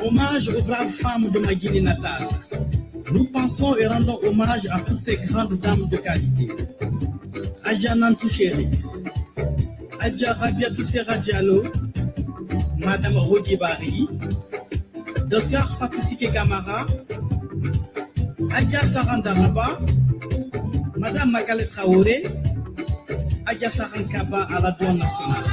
Hommage aux braves femmes de ma Guinée natale. Nous pensons et rendons hommage à toutes ces grandes dames de qualité. Adja Nantou Chéri, Adja Rabiatou Sera Diallo, Madame Rodi Bari, Dr Fatou Sike Kamara, Adja Sarandaraba, Madame Makale Traoré, Adja Sarankaba à la douane nationale.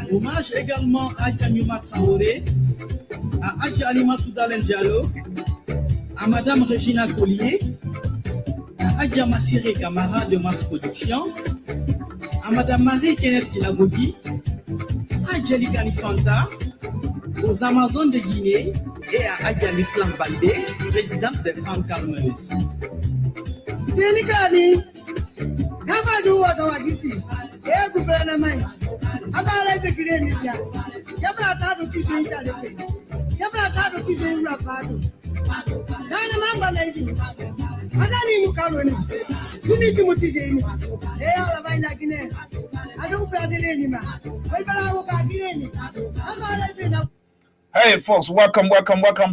Hommage également à Adja Nyuma Traoré, à Adja Alimatou Dalen Diallo, à Madame Regina Collier, à Adja Massiré Kamara de Mass Production, à Madame Marie Kenneth Kilagodi, à Adja Ligani Fanta, aux Amazones de Guinée et à Adja L'Islam Baldé, présidente des Femmes Calmeuses. Delikani, Amadou Watawagiti, et gouvernement. Abala de Guinea, Yabata to Kisha, Yabata to Kisha Rapado. Nana Lady, Adani Mukaroni, you need to motivate. They are a Vina Guinea. I don't feel the anymore. But I will back in. Hey folks, welcome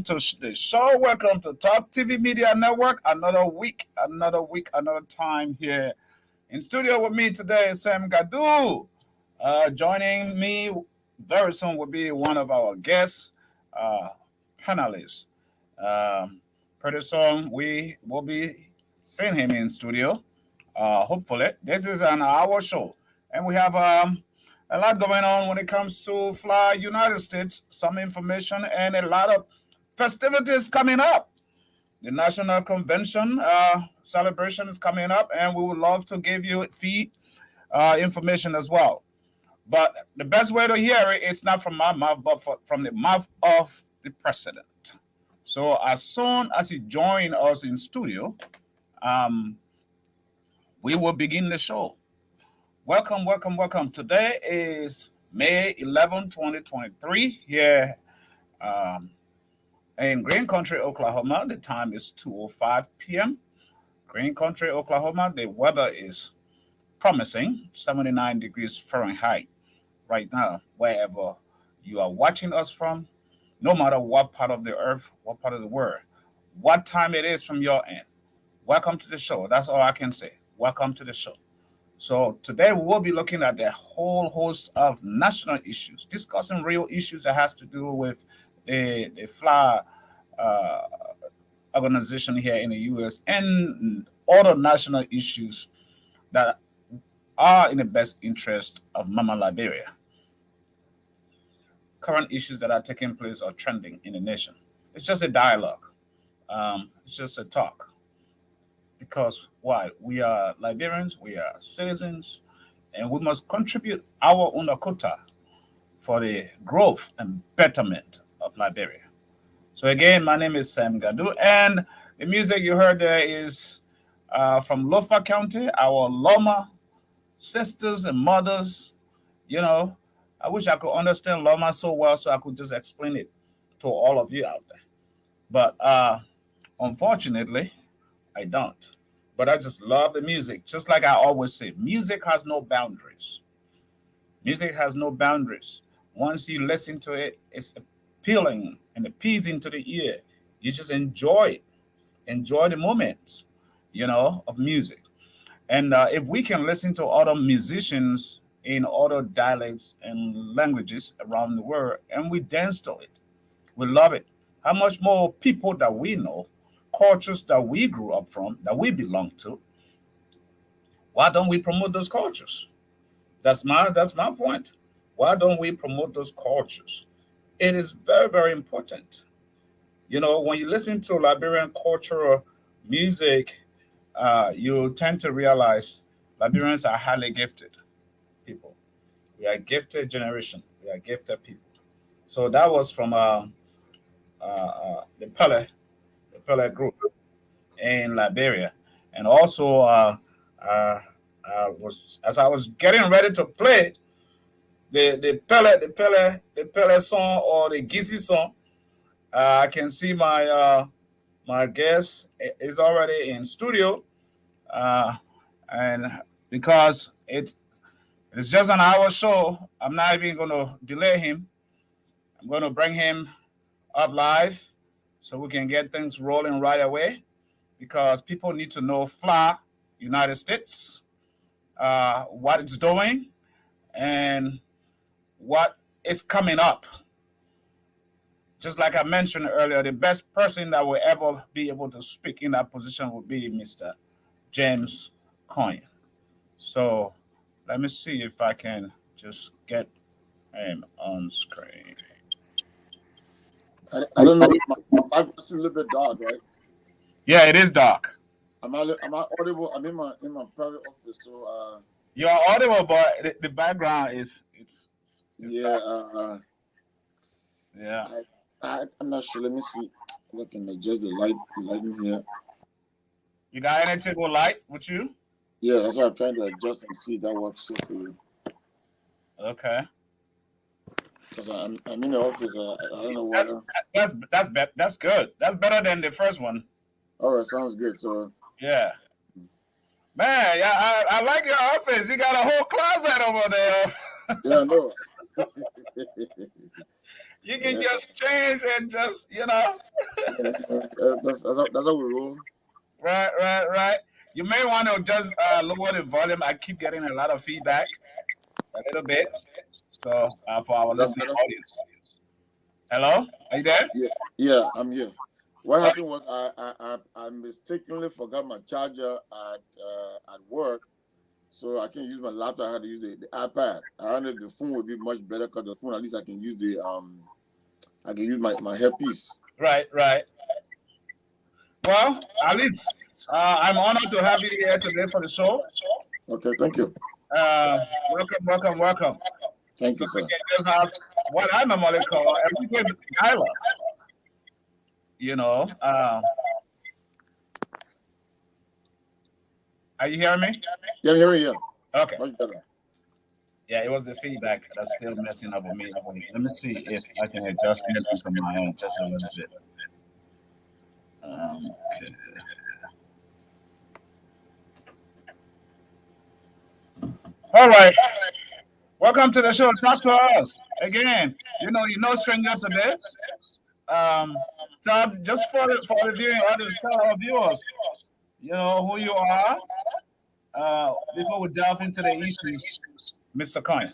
to the show. Welcome to Talk TV Media Network. Another week, another time here in studio with me today is Sam Gadu. Joining me very soon will be one of our guests, panelists. Pretty soon we will be seeing him in studio. Hopefully, this is an hour show, and we have a lot going on when it comes to FLAA United States. Some information and a lot of festivities coming up. The National Convention celebration is coming up, and we would love to give you feed information as well. But the best way to hear it is not from my mouth, but from the mouth of the president. So as soon as he joins us in studio, we will begin the show. Welcome. Today is May 11, 2023, here in Green Country, Oklahoma. The time is 2:05 p.m. Green Country, Oklahoma. The weather is promising, 79 degrees Fahrenheit right now, wherever you are watching us from, no matter what part of the earth, what part of the world, what time it is from your end. Welcome to the show. That's all I can say. Welcome to the show. So today we will be looking at the whole host of national issues, discussing real issues that has to do with the FLAA organization here in the U.S. and other national issues that are in the best interest of Mama Liberia. Current issues that are taking place or trending in the nation. It's just a dialogue. It's just a talk. Because why? We are Liberians, we are citizens, and we must contribute our own quota for the growth and betterment of Liberia. So again, my name is Sam Gadu, and the music you heard there is from Lofa County, our Loma sisters and mothers. You know, I wish I could understand Loma so well so I could just explain it to all of you out there. But unfortunately, I don't. But I just love the music. Just like I always say, music has no boundaries. Music has no boundaries. Once you listen to it, it's appealing and appeasing to the ear. You just enjoy it. Enjoy the moments, of music. And if we can listen to other musicians in other dialects and languages around the world, and we dance to it, we love it. How much more people that we know, cultures that we grew up from, that we belong to, why don't we promote those cultures? That's my point. Why don't we promote those cultures? It is very, very important. When you listen to Liberian cultural music, you tend to realize Liberians are highly gifted people. We are a gifted generation. We are gifted people. So that was from the Pele group in Liberia. And also, as I was getting ready to play the Pele song or the Gizzy song. I can see my guest is already in studio, uh, and because it's just an hour show, I'm not even going to delay him. I'm going to bring him up live so we can get things rolling right away because people need to know FLAA, United States, what it's doing, and what is coming up. Just like I mentioned earlier, the best person that will ever be able to speak in that position would be Mr. James Coyne. So let me see if I can just get him on screen. I don't know. My background's a little bit dark, right? Yeah, it is dark. Am I audible? I'm in my private office, so you're audible, but the background is yeah. Yeah. I'm not sure. Let me see. I can adjust the lighting here. You got any table light with you? Yeah, that's what I'm trying to adjust and see if that works for you. Okay. Because I'm in the office. I don't know why. That's good. That's better than the first one. All right, sounds good. So yeah, man, yeah, I like your office. You got a whole closet over there. Yeah, no. You can just change and just that's how we roll. Right. You may want to just lower the volume. I keep getting a lot of feedback, a little bit. So for our listening audience. Hello, are you there? Yeah, I'm here. What happened was I mistakenly forgot my charger at work, so I can't use my laptop. I had to use the iPad. I don't know if the phone would be much better because the phone at least I can use my headpiece. Right. Well, at least I'm honored to have you here today for the show. Okay, thank you. Welcome. Thank you, sir. We can just have what I normally call everyday dialogue. Are you hearing me? Yeah, I'm hearing you. Okay. Much better. Yeah, it was the feedback that's still messing up with me. Let me see if I can adjust anything from my own just a little bit. Okay. All right. Welcome to the show. Talk to us again. You're no stranger to this. Just for the viewing audience, tell our viewers, who you are. Before we delve into the issues, Mr. Coyne.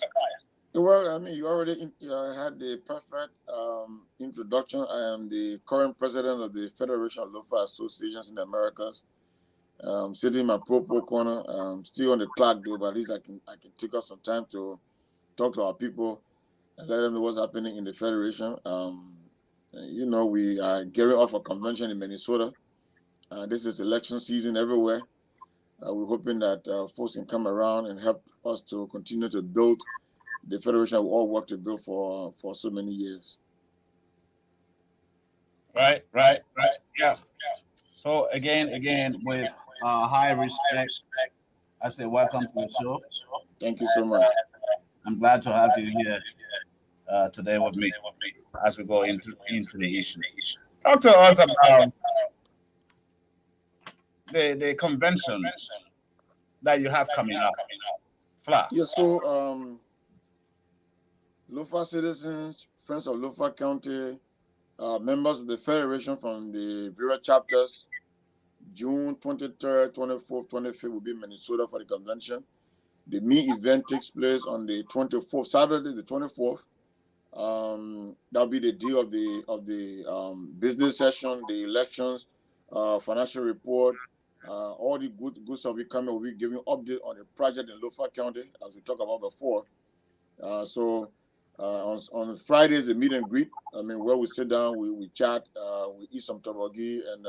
Well, I mean, you already had the perfect introduction. I am the current president of the Federation of Lofa Associations in the Americas. Sitting in my pro corner, still on the clock though, but at least I can take up some time to talk to our people and let them know what's happening in the Federation. We are gearing off a convention in Minnesota. This is election season everywhere. We're hoping that folks can come around and help us to continue to build the Federation we all work to build for so many years. Right. Yeah. So again, with high respect, I say welcome to the show. Thank you so much. I'm glad to have you here today with me as we go into the issue. Talk to us about the convention that you have coming up. FLAA. Yeah, so Lofa citizens, friends of Lofa County, members of the Federation from the various chapters, June 23rd, 24th, 25th will be in Minnesota for the convention. The main event takes place on the 24th, Saturday, the 24th. That'll be the day of the business session, the elections, financial report, all the good stuff we coming. We'll be giving update on the project in Lofa County as we talked about before. On Fridays, the meet and greet. I mean, where we sit down, we chat, we eat some tabagi, and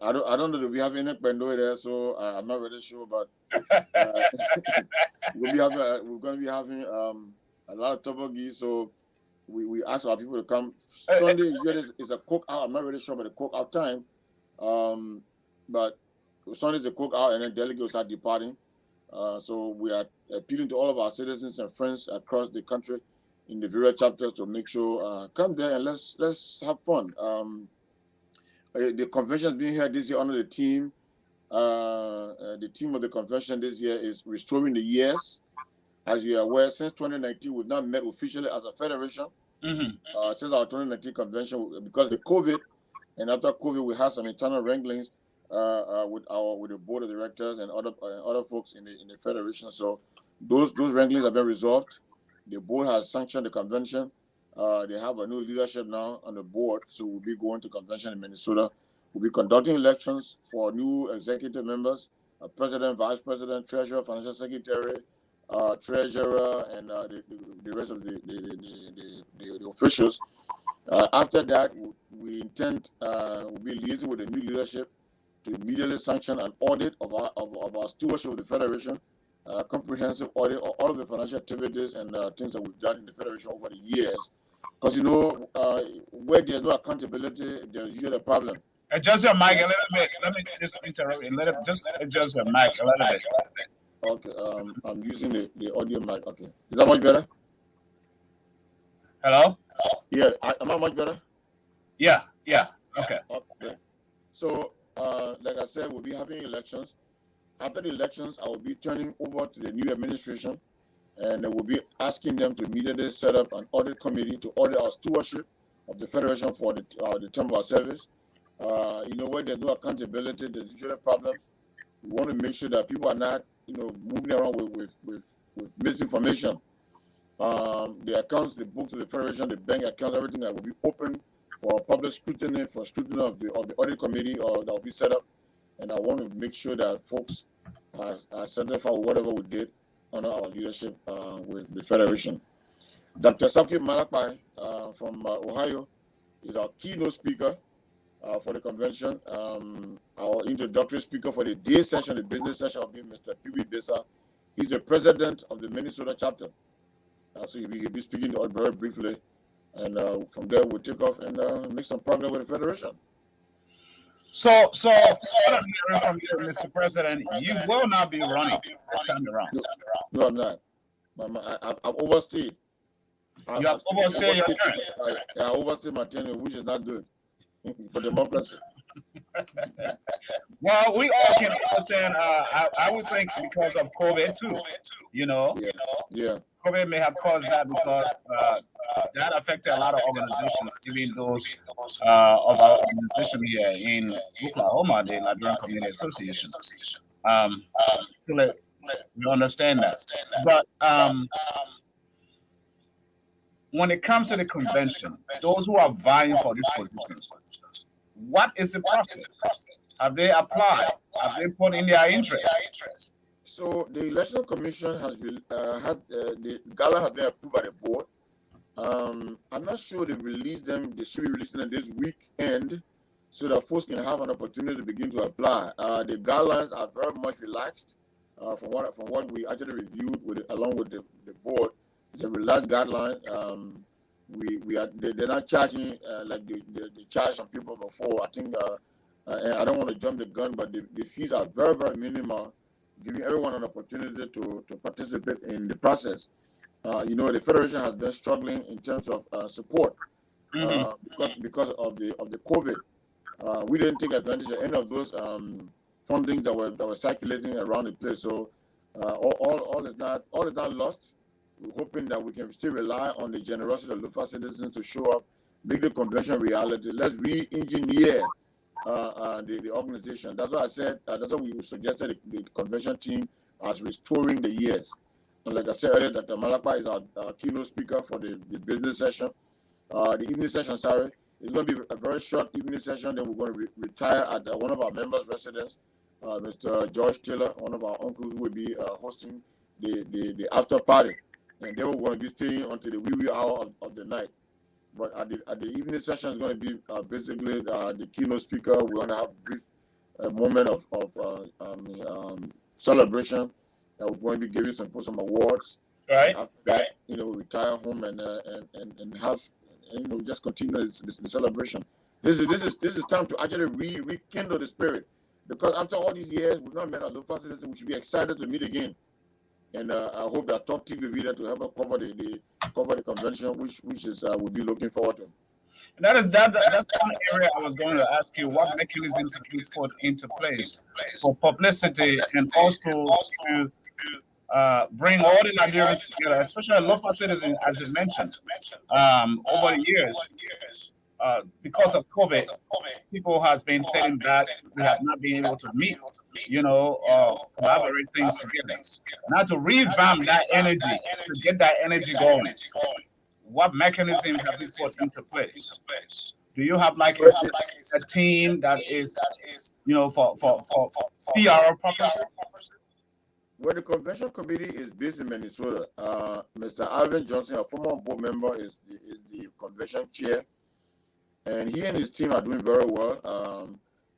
I don't know if we have any pendo there, so I'm not really sure, but we're going to be having a lot of tabagi. So we ask our people to come. Sunday is a cook out. I'm not really sure about the cook out time, but Sunday is a cook out, and then delegates are departing. So we are appealing to all of our citizens and friends across the country in the various chapters to make sure come there and let's have fun. The convention is being held this year under the theme. The theme of the convention this year is restoring the years. As you are aware, since 2019, we've not met officially as a federation. Since our 2019 convention, because of the COVID, and after COVID, we had some internal wranglings with the board of directors and other folks in the federation. So those wranglings have been resolved. The board has sanctioned the convention. They have a new leadership now on the board, so we'll be going to convention in Minnesota. We'll be conducting elections for new executive members, president, vice president, treasurer, financial secretary, treasurer, and the rest of the officials. After that, we intend we'll be liaising with the new leadership to immediately sanction an audit of our stewardship of the federation, comprehensive audit of all of the financial activities and things that we've done in the federation over the years. Because where there's no accountability, there's usually a problem. Adjust your mic a little bit. Let me just interrupt you. Just adjust your mic a little bit. Okay, I'm using the audio mic. Okay, is that much better? Hello? Yeah, am I much better? Yeah. Okay. So, like I said, we'll be having elections. After the elections, I will be turning over to the new administration, and we'll be asking them to immediately set up an audit committee to audit our stewardship of the federation for the term of our service. Where there's no accountability, there's usually problems. We want to make sure that people are not, moving around with misinformation. The accounts, the books of the federation, the bank accounts, everything that will be open for public scrutiny, for scrutiny of the audit committee that will be set up. And I want to make sure that folks are satisfied with whatever we did under our leadership with the federation. Dr. Sakib Malapai from Ohio is our keynote speaker for the convention. Our introductory speaker for the day session, the business session, will be Mr. P.B. Besa. He's the president of the Minnesota chapter. So he'll be speaking very briefly. And from there, we'll take off and make some progress with the federation. So what I'm hearing from you, Mr. President, you will not be running this time around. No, I'm not. I've overstayed. You have overstayed your term. I overstayed my tenure, which is not good for democracy. Well, we all can understand. I would think because of COVID too. Yeah. COVID may have caused that because that affected a lot of organizations, even those of our organization here in Oklahoma, the Liberian Community Association. We understand that. But when it comes to the convention, those who are vying for these positions, what is the process? Have they applied? Have they put in their interest? So the Election Commission has had the gala have been approved by the board. I'm not sure they released them. They should be releasing them this weekend so that folks can have an opportunity to begin to apply. The guidelines are very much relaxed from what we actually reviewed along with the board. It's a relaxed guideline. They're not charging like they charged some people before. I think and I don't want to jump the gun, but the fees are very, very minimal, giving everyone an opportunity to participate in the process. The federation has been struggling in terms of support because of the COVID. We didn't take advantage of any of those funding that were circulating around the place. So all is not lost. We're hoping that we can still rely on the generosity of Lofa citizens to show up, make the convention reality. Let's re-engineer the organization. That's what I said. That's what we suggested the convention team as restoring the years. And like I said earlier, Dr. Malapa is our keynote speaker for the business session. The evening session, is going to be a very short evening session. Then we're going to retire at one of our members' residence, Mr. George Taylor, one of our uncles, who will be hosting the after party. And they were going to be staying until the wee hour of the night. But at the evening session is going to be basically the keynote speaker. We're going to have a brief moment of celebration. We're going to be giving some awards. Right. After that, retire home and have just continue the celebration. This is time to actually rekindle the spirit, because after all these years we've not met our Lofa citizens. We should be excited to meet again. and I hope that Top TV will be there to help us cover the convention, which is we'll be looking forward to. That's one area I was going to ask you. What mechanisms have you put into place for publicity and also to bring all the Nigerians together, especially Lofa citizens, as you mentioned, over the years. Because of COVID, people has been sitting back. We have not been able to meet, collaborate things together. Now to revamp that energy, to get that energy going, what mechanism have you put into place? Do you have like a team that is, for PR purposes? Well, the convention committee is based in Minnesota. Mr. Alvin Johnson, a former board member, is the convention chair, and he and his team are doing very well.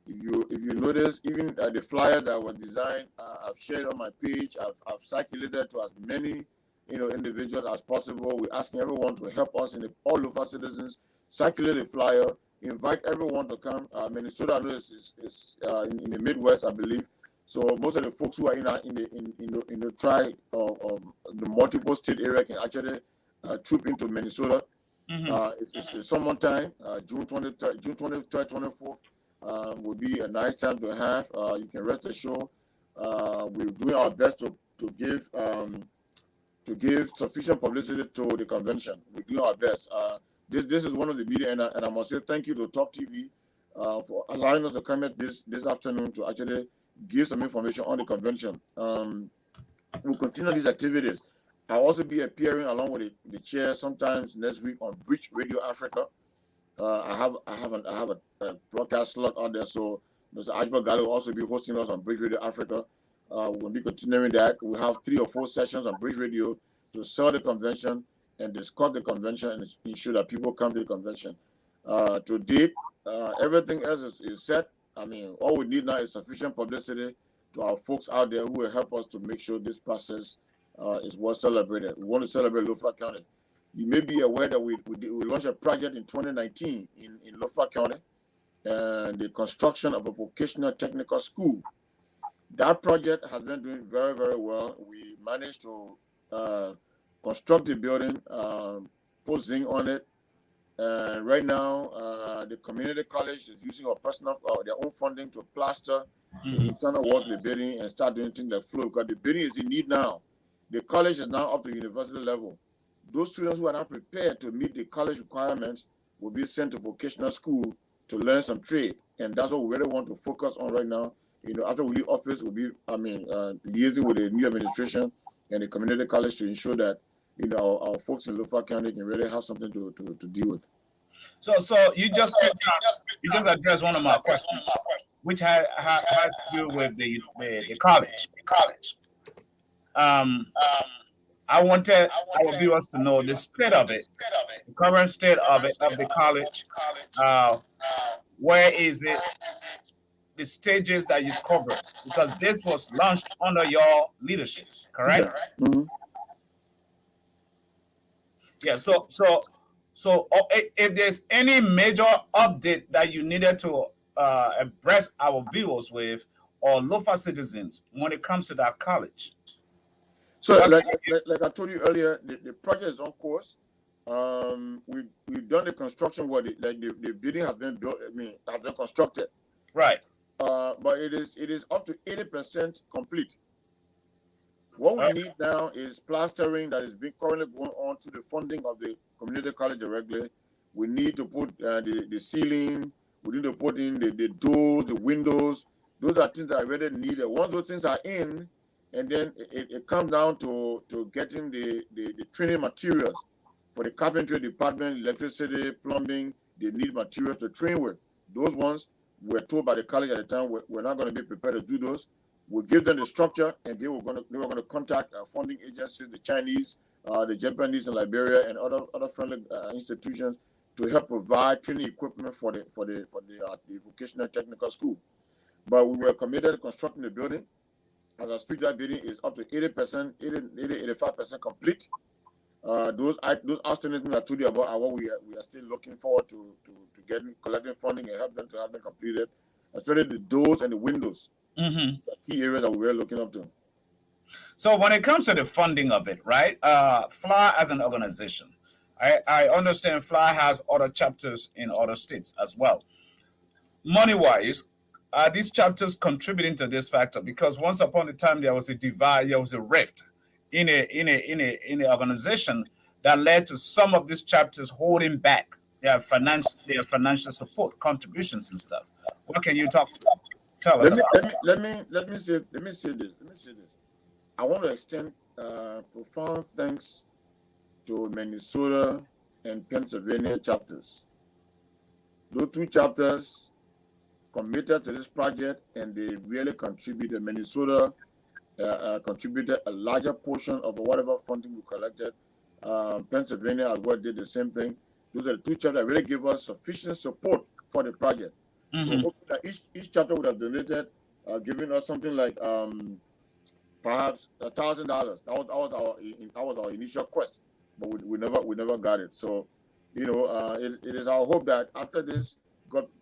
If you notice, even the flyer that was designed, I've shared on my page. I've circulated to as many individuals as possible. We're asking everyone to help us all Lofa citizens circulate the flyer. Invite everyone to come. Minnesota, I know, is in the Midwest, I believe. So most of the folks who are in the the multiple state area can actually troop into Minnesota. It's summertime, June 23rd, June 23rd, 24th will be a nice time to have. You can rest assured we're doing our best to give sufficient publicity to the convention. We're doing our best. This is one of the media, and I must say thank you to Top TV for allowing us to come at this afternoon to actually give some information on the convention. We'll continue these activities. I'll also be appearing along with the chair sometimes next week on Bridge Radio Africa. I have a broadcast slot out there, so Mr. Ajba Gallo will also be hosting us on Bridge Radio Africa. We'll be continuing that. We'll have 3 or 4 sessions on Bridge Radio to sell the convention and discuss the convention and ensure that people come to the convention. To date, everything else is set. I mean, all we need now is sufficient publicity to our folks out there who will help us to make sure this process is well celebrated. We want to celebrate Lofa County. You may be aware that we launched a project in 2019 in Lofa County, and the construction of a vocational technical school. That project has been doing very, very well. We managed to construct the building, put zinc on it. Right now, the community college is using their own funding to plaster the internal wall of the building and start doing things like flow, because the building is in need now. The college is now up to university level. Those students who are not prepared to meet the college requirements will be sent to vocational school to learn some trade, and that's what we really want to focus on right now. After we leave office, we'll be, liaising with the new administration and the community college to ensure that our folks in Lofa County can really have something to deal with. So you just addressed one of my questions, which has to do with the college. I wanted our viewers to know the state of it, the current state of the college. Where is it? The stages that you covered, because this was launched under your leadership, correct? Mm-hmm. Yeah. So if there's any major update that you needed to impress our viewers with or Lofa citizens when it comes to that college. So, like I told you earlier, the project is on course. We've done the construction where the building has been built. Has been constructed. Right. But it is up to 80% complete. What we need now is plastering that is currently going on to the funding of the community college directly. We need to put the ceiling. We need to put in the doors, the windows. Those are things that are really needed. Once those things are in, and then it comes down to getting the training materials for the carpentry department, electricity, plumbing. They need materials to train with. Those ones we're told by the college at the time we're not going to be prepared to do those. We'll give them the structure, and they were going to contact funding agencies, the Chinese, the Japanese in Liberia, and other friendly institutions to help provide training equipment for the vocational technical school. But we were committed to constructing the building. As I speak, that building is up to 85% complete. Those outstanding things I told you about are what we are still looking forward to collecting funding and help them to have them completed, especially the doors and the windows. Mm-hmm. The key areas that we're looking up to. So when it comes to the funding of it, right? FLAA as an organization, I understand FLAA has other chapters in other states as well. Money wise, are these chapters contributing to this factor? Because once upon a time there was a divide, there was a rift in a organization that led to some of these chapters holding back their financial support, contributions and stuff. What can you tell us about? Let me say this. I want to extend profound thanks to Minnesota and Pennsylvania chapters. Those two chapters committed to this project, and they really contributed. Minnesota contributed a larger portion of whatever funding we collected. Pennsylvania as well did the same thing. Those are the two chapters that really give us sufficient support for the project. Mm-hmm. So that each chapter would have donated, giving us something like perhaps $1,000. That was our initial quest, but we never got it. So, it is our hope that after this,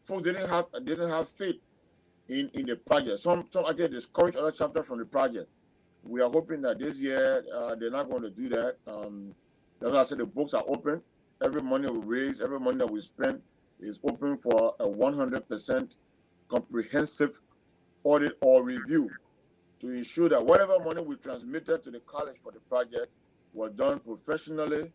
folks didn't have faith in the project. Some actually discouraged other chapters from the project. We are hoping that this year they're not going to do that. That's why I said the books are open. Every money we raise, every money that we spend is open for a 100% comprehensive audit or review to ensure that whatever money we transmitted to the college for the project was done professionally,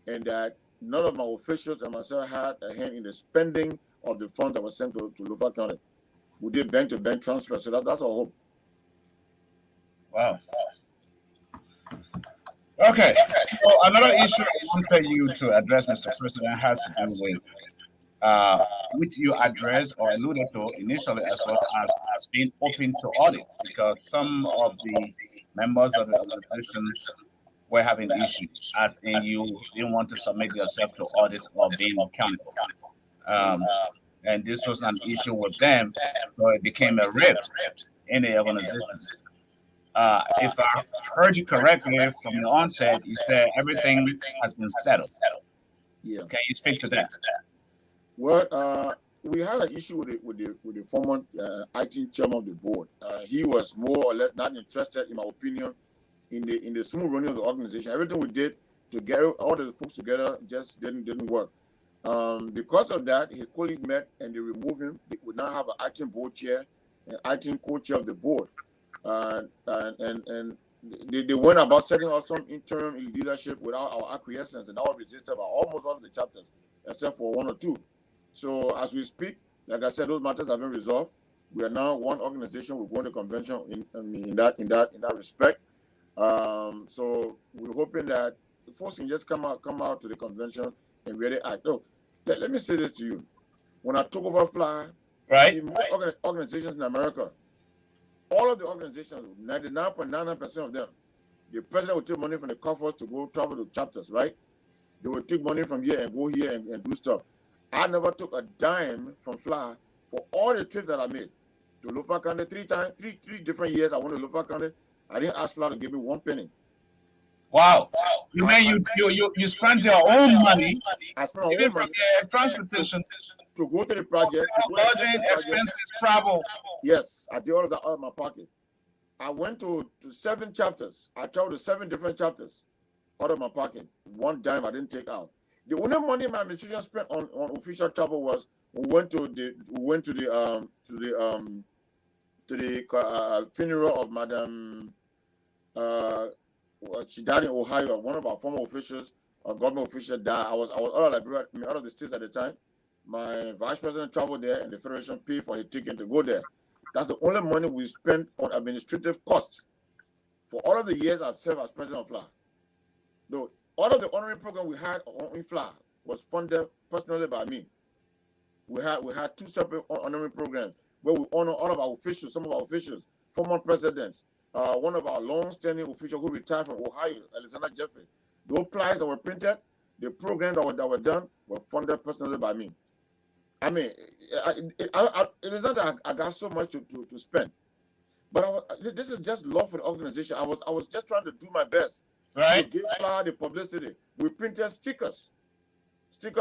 and that none of my officials and myself had a hand in the spending of the funds that were sent to Lofa County. We did bank-to-bank transfer, so that's our hope. Wow. Okay. So another issue I wanted you to address, Mr. President, has to do with which you addressed or alluded to initially, as well as being open to audit, because some of the members of the organization were having issues, as in you didn't want to submit yourself to audit or being accountable. And this was an issue with them, so it became a rift in the organization. If I heard you correctly from the onset, you said everything has been settled. Yeah. Can you speak to that? Well, we had an issue with the former IT chairman of the board. He was more or less not interested, in my opinion, in the smooth running of the organization. Everything we did to get all the folks together just didn't work. Because of that, his colleague met and they removed him. They would now have an acting board chair, an acting co-chair of the board. And they went about setting up some interim leadership without our acquiescence, and that was resisted by almost all of the chapters, except for one or two. So as we speak, like I said, those matters have been resolved. We are now one organization. We're going to convention in that respect. So we're hoping that the folks can just come out to the convention and really act. No, let me say this to you. When I took over FLAA, right, in most organizations in America, all of the organizations, 99.99% of them, the president would take money from the coffers to go travel to chapters, right? They would take money from here and go here and do stuff. I never took a dime from FLAA for all the trips that I made to Lofa County three different years. I went to Lofa County. I didn't ask FLAA to give me one penny. Wow. You mean you spent your own money, I spent my even own from money your transportation to go to the project. lodging, expenses, travel. Yes, I did all of that out of my pocket. I went to 7 chapters. I traveled to 7 different chapters out of my pocket. One dime I didn't take out. The only money my administration spent on official travel was we went to the funeral of Madam. She died in Ohio. One of our former officials, a government official, died. I was out of the states at the time. My vice president traveled there, and the federation paid for his ticket to go there. That's the only money we spent on administrative costs for all of the years I've served as president of FLAA. Though all of the honorary program we had in FLAA was funded personally by me. We had 2 separate honorary programs where we honor all of our officials, some of our officials, former presidents. One of our long-standing officials who retired from Ohio, Alexander Jeffrey. Those flyers that were printed, the programs that were done were funded personally by me. I mean, it is not that I got so much to spend, but this is just love for the organization. I was just trying to do my best to give FLAA the publicity. We printed stickers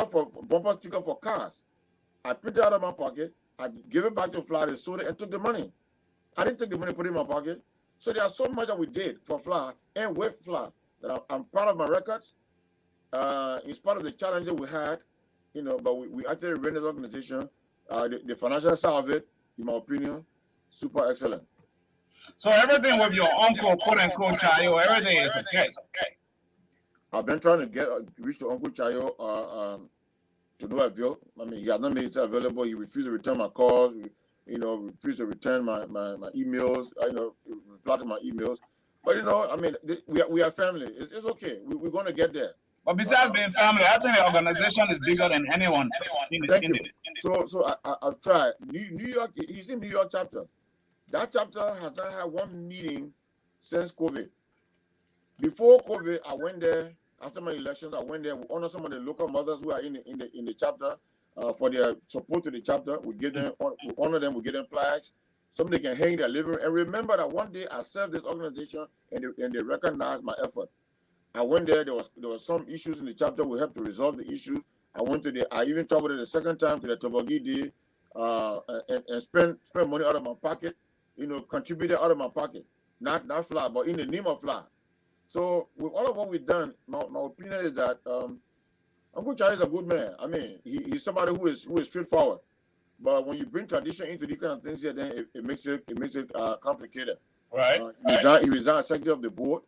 for bumper sticker for cars. I printed out of my pocket. I gave it back to FLAA. They sold it and took the money. I didn't take the money, put it in my pocket. So there are so much that we did for FLAA and with FLAA that I'm proud of my records. In spite of the challenges we had, but we actually ran this organization. The financial side of it, in my opinion, super excellent. So everything with your uncle, quote unquote, Chayo, everything is okay. I've been trying to reach to Uncle Chayo to no avail. I mean, he has not made himself available. He refused to return my calls. Refused to return my emails. Reply to my emails. But I mean, we are family. It's okay. We're going to get there. But besides being family, I think the organization is bigger than anyone. Thank you. So I've tried. New York. He's in New York chapter. That chapter has not had one meeting since COVID. Before COVID, I went there. After my elections, I went there. We honor some of the local mothers who are in the chapter for their support to the chapter. We honor them. We give them flags. Somebody can hang their living room. And remember that one day I served this organization and they recognized my effort. I went there. There was some issues in the chapter. We helped to resolve the issues. I even traveled the second time to the Tobogi Day and spent money out of my pocket. Contributed out of my pocket. Not FLAA, but in the name of FLAA. So with all of what we've done, my opinion is that Uncle Charlie is a good man. I mean, he's somebody who is straightforward. But when you bring tradition into these kind of things here, then it makes it complicated. Right. He resigned as secretary of the board.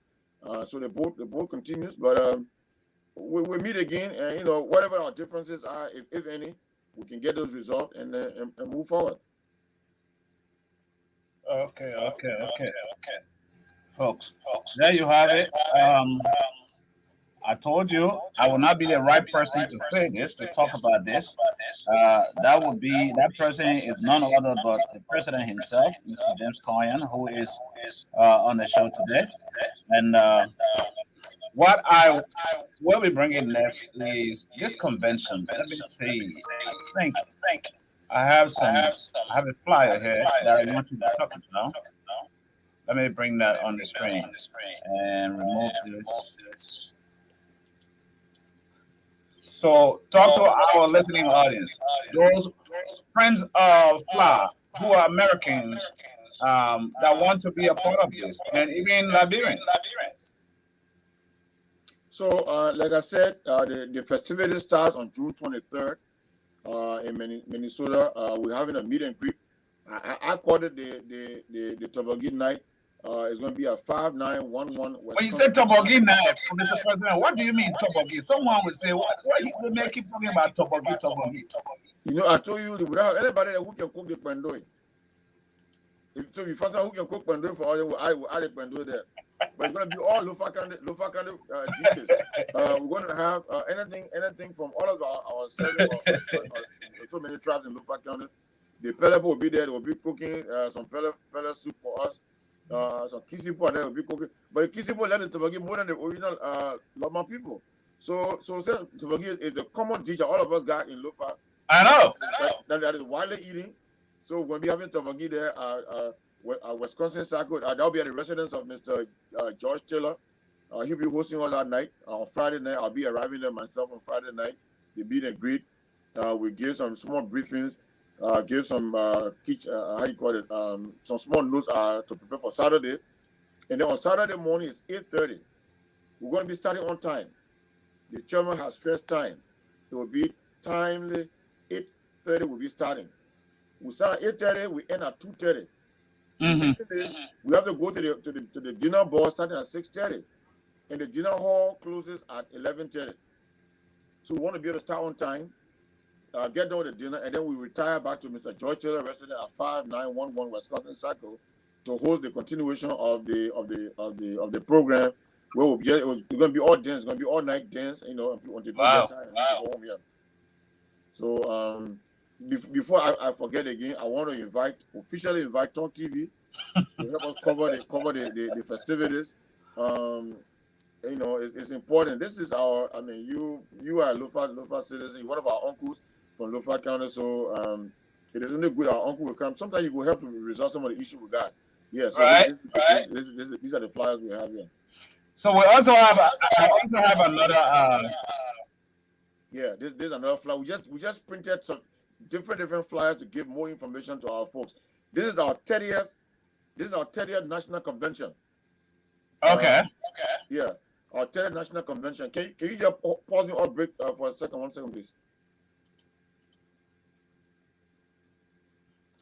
So the board continues. But we meet again, and whatever our differences are, if any, we can get those resolved and move forward. Okay. Folks, there you have it. I told you I will not be the right person to say this, to talk about this. That person is none other but the president himself, Mr. James Coyan, who is on the show today. And what I will be bringing next is this convention. Let me see. I have a flyer here that I want you to talk about. Let me bring that on the screen and remove this. So talk to our listening audience, those friends of FLAA who are Americans that want to be a part of this, and even Liberians. So, like I said, the festivities starts on June 23rd in Minnesota. We're having a meet and greet. I called it the Tobogi night. It's going to be a 5911. When you say Tobogi night, Mr. President, what do you mean Tobogi? Someone would say, what they keep talking about Tobogi? I told you, we don't have anybody who can cook the pandoi. If you find someone who can cook pandoi for us, I will add a pandoi there. But it's going to be all Lofa kind dishes. We're going to have anything from all of our so many tribes in Lofa County. The Pelepo will be there. They will be cooking some Pele soup for us. Some Kisipo there will be cooking. But the Kisipo let the Tobogi more than the original Loma people. So Tobogi is a common dish that all of us got in Lofa. I know. That is widely eating. So we're going to be having Tobogi there. Wisconsin Circle. That will be at the residence of Mr. George Taylor. He'll be hosting us that night. On Friday night, I'll be arriving there myself on Friday night. The meet and greet. We give some small briefings. Give some some small notes to prepare for Saturday. And then on Saturday morning, it's 8:30. We're going to be starting on time. The chairman has stressed time. It will be timely. 8:30 we'll be starting. We start at 8:30, we end at 2:30. We have to go to the dinner ball starting at 6:30. And the dinner hall closes at 11:30. So we want to be able to start on time. Get done with the dinner, and then we retire back to Mr. George Taylor, resident at 5911 Wisconsin Circle, to host the continuation of the program. Where we're going to be all dance, it's going to be all night dance, until people get tired and go home here. So before I forget again, I want to officially invite Talk TV to help us cover the festivities. It's important. This is you are a Lofa citizen, you're one of our uncles from Lofa County, so it is only good our uncle will come. Sometimes you will help to resolve some of the issues we got. Yeah, so these are the flyers we have here. So we also have another. This is another flyer. We just printed some different flyers to give more information to our folks. This is our 30th This is our 30th national convention. Okay. Yeah, our 30th national convention. Can you just pause me or break for a second? 1 second, please.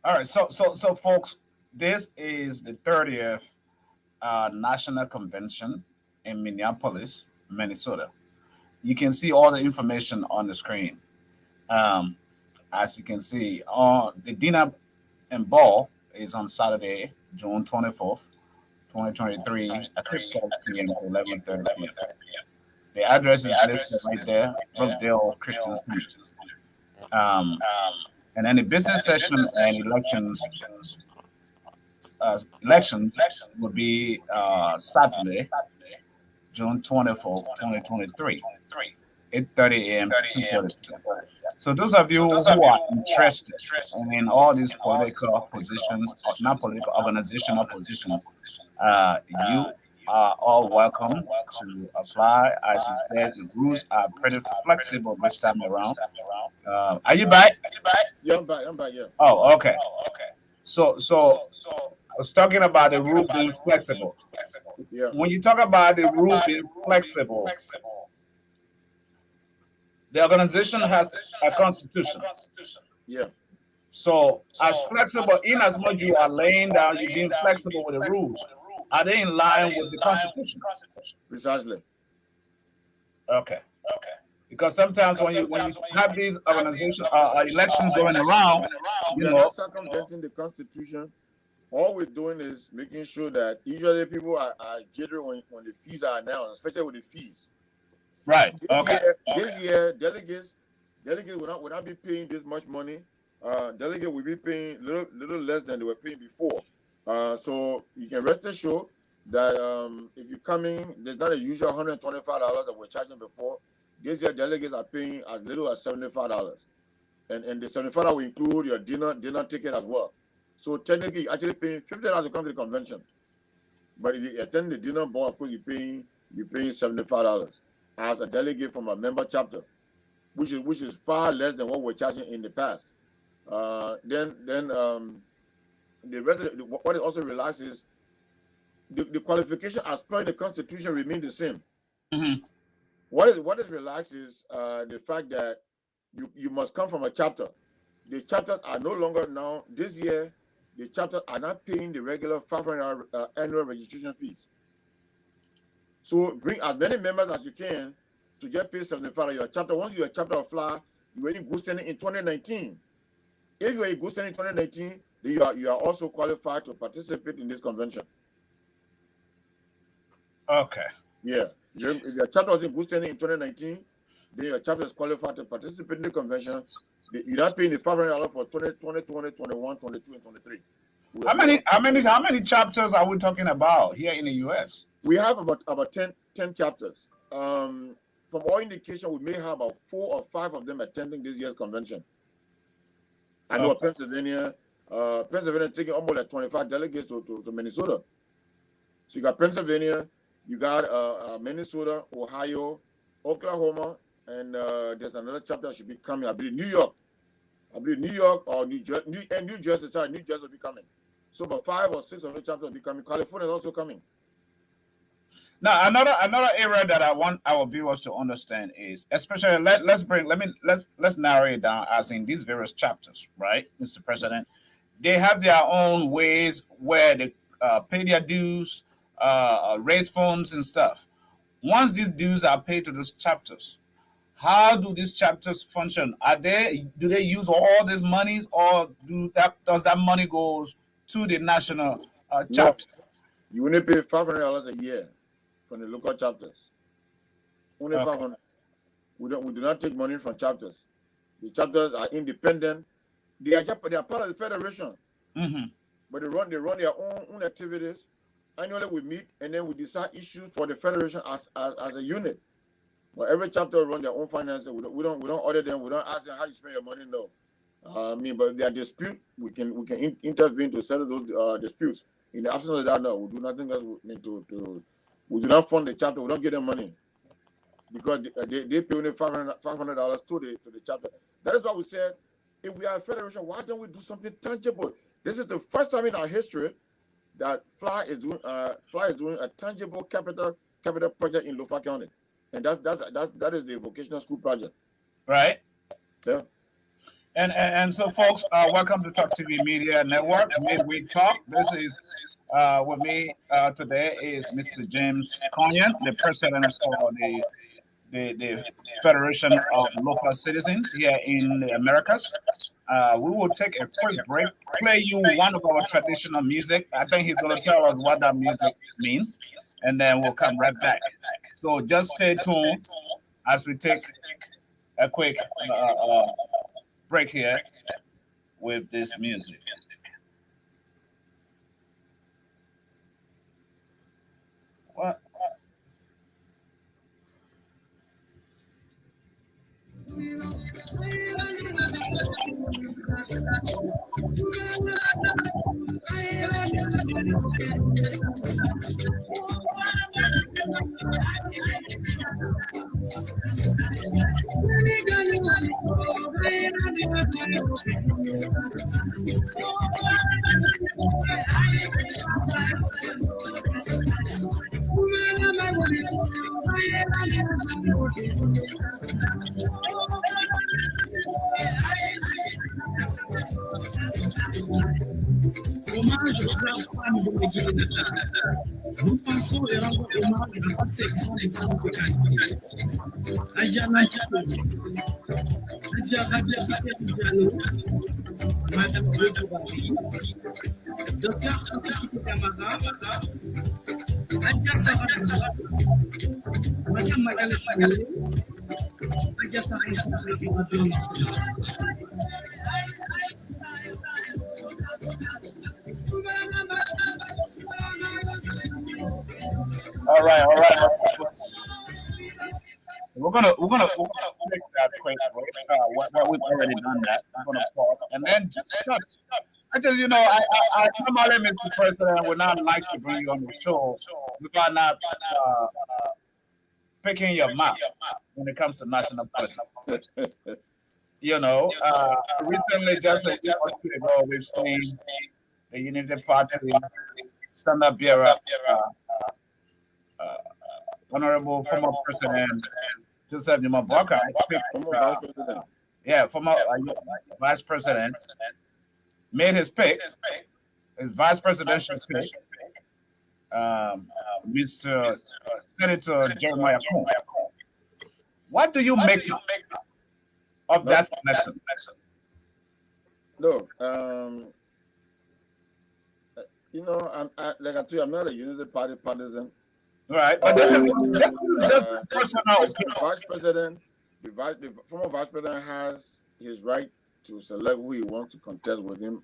All right. So folks, this is the 30th national convention in Minneapolis, Minnesota. You can see all the information on the screen. As you can see, the dinner and ball is on Saturday, June 24th, 2023 at 6:30 p.m. to 11:30 p.m. The address is listed right there, Brookdale Christian Center. And then the business session and elections will be Saturday, June 24th, 2023, 8:30 a.m. to 2:30 p.m. So those of you who are interested in all these political positions, not political, organizational positions, you are all welcome to apply. As I said, the rules are pretty flexible this time around. Are you back? Yeah, I'm back. Yeah. Oh, okay. So I was talking about the rule being flexible. Yeah. When you talk about the rule being flexible, the organization has a constitution. Yeah. So as flexible, in as much you are laying down, you're being flexible with the rules. Are they in line with the constitution? Precisely. Okay. Because sometimes when you have these organization elections going around, we are not circumventing the constitution. All we're doing is making sure that usually people are jittery when the fees are announced, especially with the fees. Right. This year, delegates will not be paying this much money. Delegates will be paying little less than they were paying before. So you can rest assured that if you're coming, there's not a usual $125 that we're charging before. This year, delegates are paying as little as $75, and the $75 will include your dinner ticket as well. So technically, you're actually paying $50 to come to the convention. But if you attend the dinner ball, of course, you're paying $75 as a delegate from a member chapter, which is far less than what we're charging in the past. Then the rest of what it also realizes, the qualification as per the Constitution remain the same. Mm-hmm. What is relaxed is the fact that you must come from a chapter. The chapters are no longer now this year. The chapters are not paying the regular $500 annual registration fees. So bring as many members as you can to get paid $75 your chapter. Once you're a chapter of FLAA, you were in good standing in 2019. If you are in good standing in 2019, then you are also qualified to participate in this convention. Okay. Yeah. If your chapter was in good standing in 2019, then your chapter is qualified to participate in the convention. You're not paying the $500 for 2020, 21, 22, and 23. How many chapters are we talking about here in the U.S.? We have about 10 chapters. From all indication, we may have about 4 or 5 of them attending this year's convention. I know Pennsylvania taking almost like 25 delegates to Minnesota. So you got Pennsylvania, you got Minnesota, Ohio, Oklahoma, and there's another chapter that should be coming. I believe New York or New Jersey. New Jersey will be coming. So about 5 or 6 of the chapters will be coming. California is also coming. Now another area that I want our viewers to understand is, especially let's narrow it down as in these various chapters, right, Mr. President? They have their own ways where they pay their dues, raise funds and stuff. Once these dues are paid to those chapters, how do these chapters function? Do they use all these monies, or does that money goes to the national chapter? No, you only pay $500 a year from the local chapters. Only $500. We do not take money from chapters. The chapters are independent. They are part of the federation. Mm-hmm. But they run their own activities. Annually we meet and then we decide issues for the federation as a unit. But every chapter run their own finances. We don't order them. We don't ask them how you spend your money. No. But if they are dispute, we can intervene to settle those disputes. In the absence of that, no, we do nothing else. We do not fund the chapter. We don't give them money because they pay only $500 to the chapter. That is why we said, if we are a federation, why don't we do something tangible? This is the first time in our history that FLAA is doing a tangible capital project in Lofa County, and that is the vocational school project. Right. Yeah. And so, folks, welcome to Talk TV Media Network, Midweek Talk. This is with me today is Mr. James Conyan, the president of the Federation of Local Citizens here in the Americas. We will take a quick break, play you one of our traditional music. I think he's going to tell us what that music means, and then we'll come right back. So just stay tuned as we take a quick break here with this music. What? Hommage aux braves femmes de la Guinée natale. Nous passons et rendons hommage à toutes ces grandes femmes de qualité. Adja Nantiako, Adja Rabia Diallo, Madame Redouari, Dr. Fatiki Kamara, Adja Sarah, Madame Magali Fagale, Adja Sarah Nationale. All right. We're gonna make that quick break. We've already done that. I'm gonna pause and then I just I normally, Mr. President, would not like to bring you on the show without not picking your mouth when it comes to national politics. Recently, just a few months ago, we've seen the Unity Party stand up bureau, Honorable former President Joseph Nyamoboka, Former Vice President. Yeah, former Vice President made his pick, his vice presidential pick, Mr. Senator Jeremiah Kuhn. What do you make of that selection? No, like I told you, I'm not a Unity Party partisan. Right, but this is personal. The former vice president has his right to select who he wants to contest with him.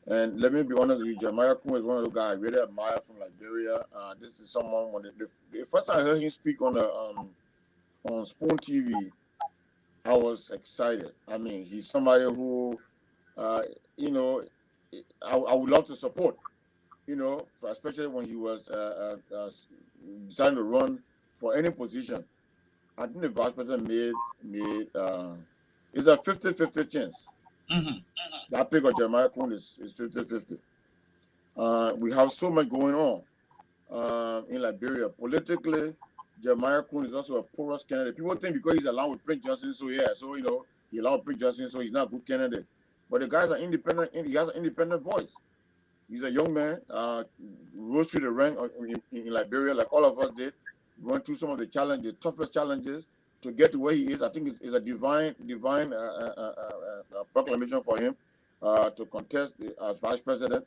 And let me be honest with you, Jeremiah Kuhn is one of the guys I really admire from Liberia. This is someone when the first time I heard him speak on Spoon TV, I was excited. I mean, he's somebody who, I would love to support. Especially when he was deciding to run for any position. I think the vice president made it's a 50-50 chance. Mm-hmm. That pick of Jeremiah Kuhn is 50-50. We have so much going on in Liberia. Politically, Jeremiah Kuhn is also a porous candidate. People think because he's along with Prince Johnson, he allowed Prince Johnson, so he's not a good candidate. But the guys are independent, and he has an independent voice. He's a young man, rose through the rank in Liberia like all of us did. Went through some of the challenges, toughest challenges to get to where he is. I think it's a divine proclamation for him to contest as vice president.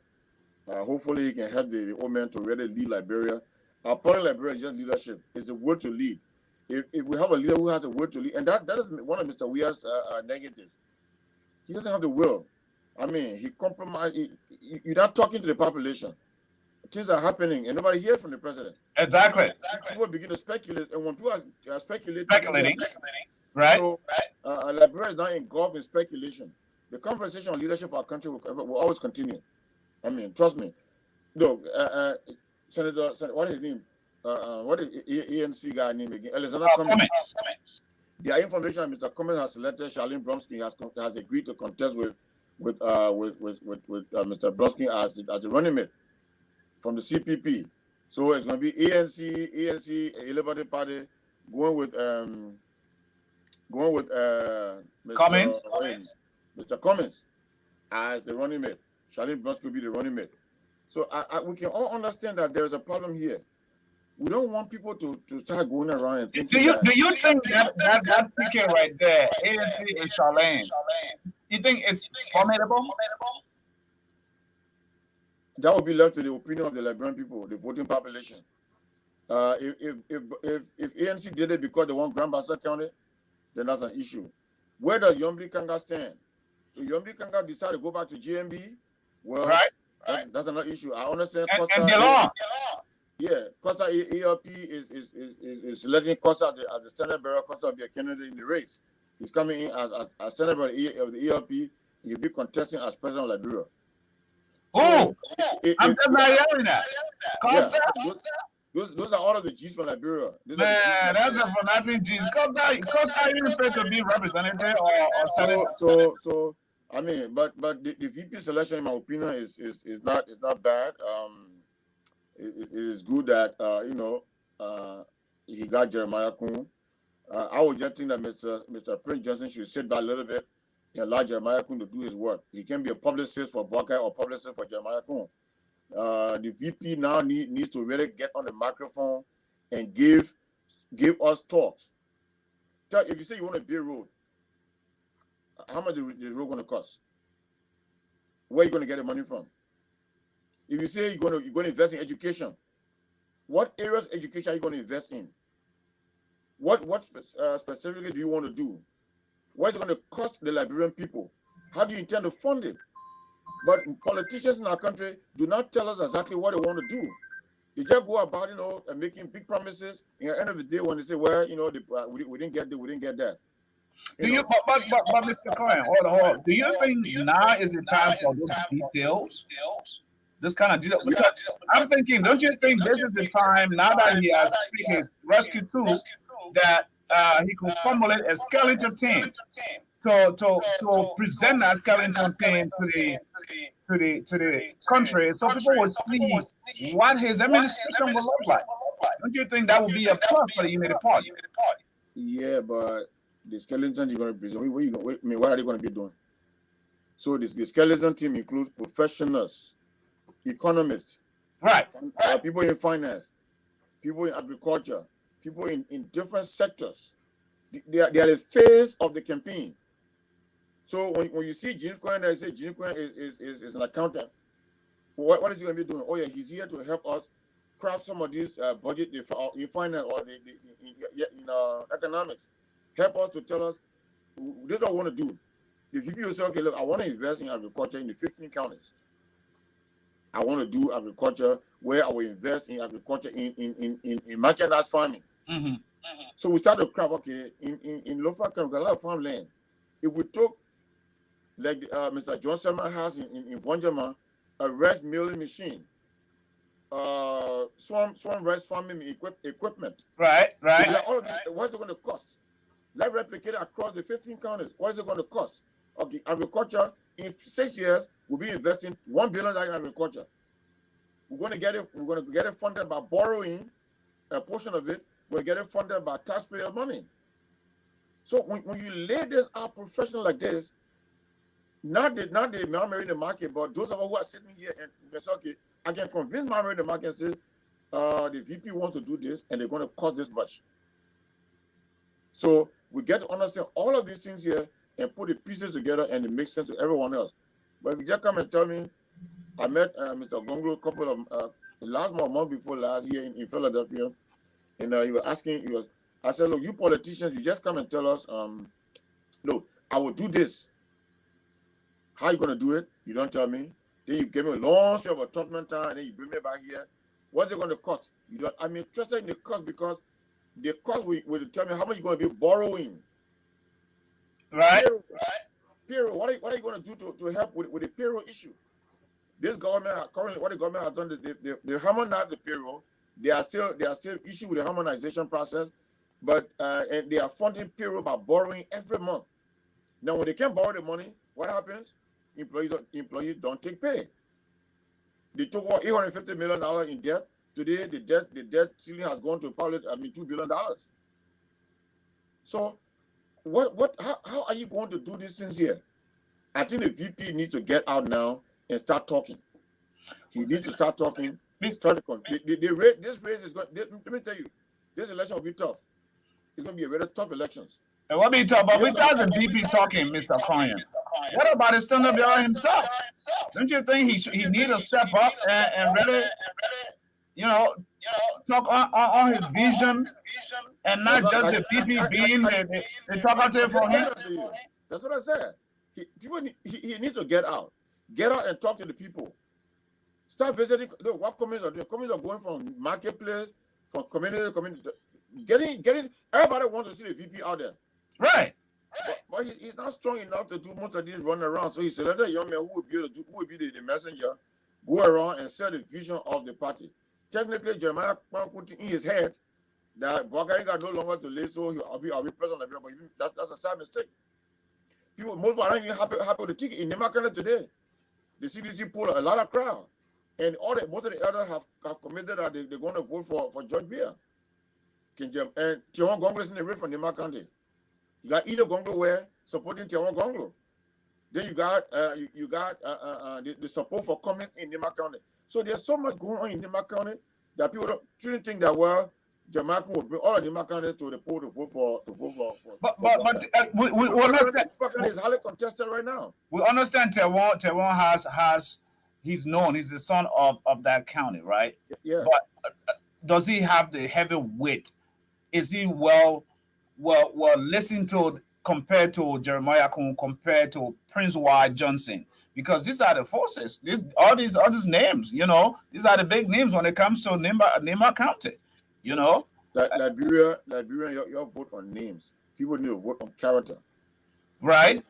Hopefully, he can help the old man to really lead Liberia. Our point in Liberia is just leadership. It's the will to lead. If we have a leader who has a will to lead, and that is one of Mr. Weir's negatives. He doesn't have the will. I mean, he compromised. You're not talking to the population. Things are happening, and nobody hears from the president. Exactly. People begin to speculate, and when people are speculating, right? So, Liberia is now engulfed in speculation. The conversation on leadership of our country will always continue. I mean, trust me. Look, Senator, what is his name? What is ANC guy name again? Alexander Cummings. The information Mr. Cummings has selected Charlene Bromsky has agreed to contest with Mr. Bromsky as the running mate from the CPP. So it's going to be ANC, a Liberty Party, going with Cummings? Mr. Cummings as the running mate. Charlene Brunsk will be the running mate. So we can all understand that there is a problem here. We don't want people to start going around and thinking. Do you think that ticket right there, ANC and Charlene, you think it's formidable? That would be left to the opinion of the Liberian people, the voting population. If ANC did it because they want Grand Bassa County, then that's an issue. Where does Yombri Kanga stand? If Yombri Kanga decide to go back to GMB, well, that's another issue. I understand. And Delon. Yeah, Costa ELP is selecting Costa as the Senate bearer. Costa will be a candidate in the race. He's coming in as Senate bearer of the ELP. He'll be contesting as president of Liberia. Oh, I'm just not hearing that. Costa? Yeah, those are all of the G's from Liberia. Man, that's a pronouncing G's. Costa even fit to be representative or senator. So I mean, but the VP selection, in my opinion, is not bad. It is good that he got Jeremiah Kuhn. I would just think that Mr. Prince Johnson should sit back a little bit and allow Jeremiah Kuhn to do his work. He can be a publicist for Buckeye or publicist for Jeremiah Kuhn. The VP now needs to really get on the microphone and give us talks. If you say you want to build a road, how much is the road going to cost? Where are you going to get the money from? If you say you're going to invest in education, what areas of education are you going to invest in? What specifically do you want to do? What is it going to cost the Liberian people? How do you intend to fund it? But politicians in our country do not tell us exactly what they want to do. They just go about, and making big promises. And at the end of the day, when they say, well, we didn't get this, we didn't get that. But Mr. Cohen, hold on. Do you think now is the time for those details? This kind of detail? Because I'm thinking, don't you think this is the time, now that he has taken his rescue tool, that he could formulate a skeleton team to present that skeleton team to the country, so people will see what his administration will look like? Don't you think that would be a plus for the Unity Party? Yeah, but the skeleton you're going to present, what are they going to be doing? So the skeleton team includes professionals, economists, right, people in finance, people in agriculture, people in different sectors. They are the face of the campaign. So when you see Jim Cohen, I say Jim Cohen is an accountant. What is he going to be doing? Oh yeah, he's here to help us craft some of these budget in finance or in economics. Help us to tell us this is what I want to do. If you say, okay, look, I want to invest in agriculture in the 15 counties. I want to do agriculture where I will invest in agriculture in mechanized farming. Mm-hmm. Mm-hmm. So we start to craft, okay, in Lofa County, a lot of farmland. If we took, like Mr. John Selma has in Vonjama, a rice milling machine, some rice farming equipment. Right. All of this, what is it going to cost? Let's replicate it across the 15 counties. What is it going to cost? Okay, agriculture in 6 years, we'll be investing $1 billion in agriculture. We're going to get it funded by borrowing a portion of it. We're getting funded by taxpayer money. So when you lay this out professional like this, not the Malmary in the market, but those of us who are sitting here and say, okay, I can convince Malmary in the market and say, the VP wants to do this and they're going to cost this much. So we get to understand all of these things here and put the pieces together and it makes sense to everyone else. But if you just come and tell me, I met Mr. Gonglo a couple of last month before last year in Philadelphia, and he was asking, I said, look, you politicians, you just come and tell us, look, I will do this. How are you going to do it? You don't tell me. Then you give me a long stretch of a tournament time, and then you bring me back here. What's it going to cost? You don't. I'm interested in the cost because the cost will determine how much you're going to be borrowing. Right. Payroll. What are you going to do to help with the payroll issue? This government currently, what the government has done, they harmonize the payroll. They are still issued with the harmonization process, but and they are funding payroll by borrowing every month. Now, when they can't borrow the money, what happens? Employees don't take pay. They took what, $850 million in debt. Today, the debt ceiling has gone to probably, $2 billion. So, how are you going to do these things here? I think the VP needs to get out now and start talking. He needs to start talking. Try to this race is going. Let me tell you, this election will be tough. It's going to be a very tough elections. It will be tough, but besides the VP talking, Mr. Coyne, what about his son himself? Don't you think he need to step up and really, talk on his vision and not just the VP being the talkative for him? That's what I said. He needs to get out and talk to the people. Start visiting. Look, what communities are doing? Communities are going from marketplace, from community to community. Getting. Everybody wants to see the VP out there. Right. But he's not strong enough to do most of these running around. So he selected a young man who would be the messenger, go around and sell the vision of the party. Technically, Jeremiah put in his head that Bwaka got no longer to live, so I'll be president. But that's a sad mistake. Most people aren't even happy with the ticket. In Nemakana today, the CDC pulled a lot of crowd. And most of the others have committed that they're going to vote for George Weah. And Tiawan Gonglo is in the race from Nema County. You got Ida Gonglo where supporting Tiawan Gonglo. Then you got the support for comments in Nema County. So there's so much going on in Nema County that people shouldn't think that Jamaica will bring all of Nema County to the poll to vote for. But we understand. It's highly contested right now. We understand Tiawan has. He's known. He's the son of that county, right? Yeah. But does he have the heavy weight? Is he well listened to compared to Jeremiah Kun, compared to Prince Ward Johnson? Because these are the forces. All these names, these are the big names when it comes to Nema County, Liberia, your vote on names. People need to vote on character. Right.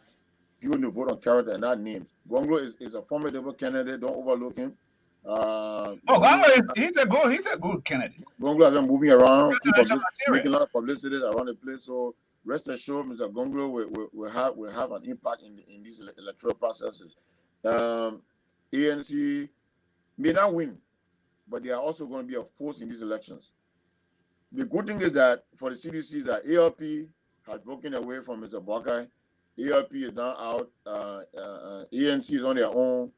People need to vote on character and not names. Gonglo is a formidable candidate. Don't overlook him. Gonglo he's a good candidate. Gonglo has been moving around, making a lot of publicity around the place. So rest assured, Mr. Gonglo will have an impact in these electoral processes. ANC may not win, but they are also going to be a force in these elections. The good thing is that for the CDC, that ALP has broken away from Mr. Bwakai. ALP is now out. ANC is on their own.